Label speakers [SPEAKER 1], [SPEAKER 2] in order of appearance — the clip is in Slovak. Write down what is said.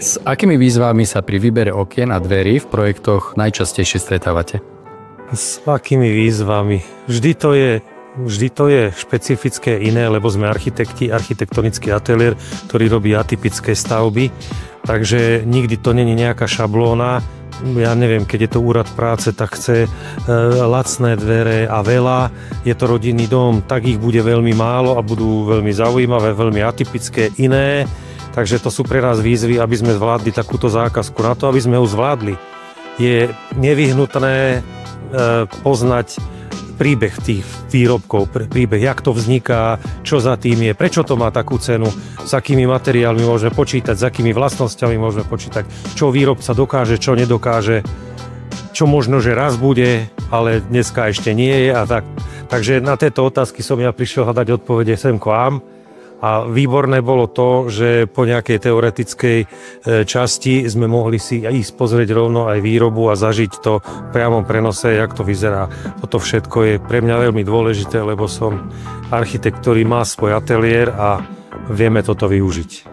[SPEAKER 1] S akými výzvami sa pri výbere okien a dverí v projektoch najčastejšie stretávate?
[SPEAKER 2] S akými výzvami? Vždy to je špecifické iné, lebo sme architekti, architektonický ateliér, ktorý robí atypické stavby, takže nikdy to není nejaká šablóna. Ja neviem, keď je to úrad práce, tak chce lacné dvere a veľa. Je to rodinný dom, tak ich bude veľmi málo a budú veľmi zaujímavé, veľmi atypické, iné. Takže to sú pre nás výzvy, aby sme zvládli takúto zákazku. Na to, aby sme ju zvládli, je nevyhnutné poznať príbeh tých výrobkov, príbeh, jak to vzniká, čo za tým je, prečo to má takú cenu, s akými materiálmi môžeme počítať, s akými vlastnosťami môžeme počítať, čo výrobca dokáže, čo nedokáže, čo možno, že raz bude, ale dneska ešte nie je a tak. Takže na tieto otázky som ja prišiel hľadať odpovede sem k vám. A výborné bolo to, že po nejakej teoretickej časti sme mohli si ísť pozrieť rovno aj výrobu a zažiť to v priamom prenose, jak to vyzerá. Toto všetko je pre mňa veľmi dôležité, lebo som architekt, ktorý má svoj ateliér a vieme toto využiť.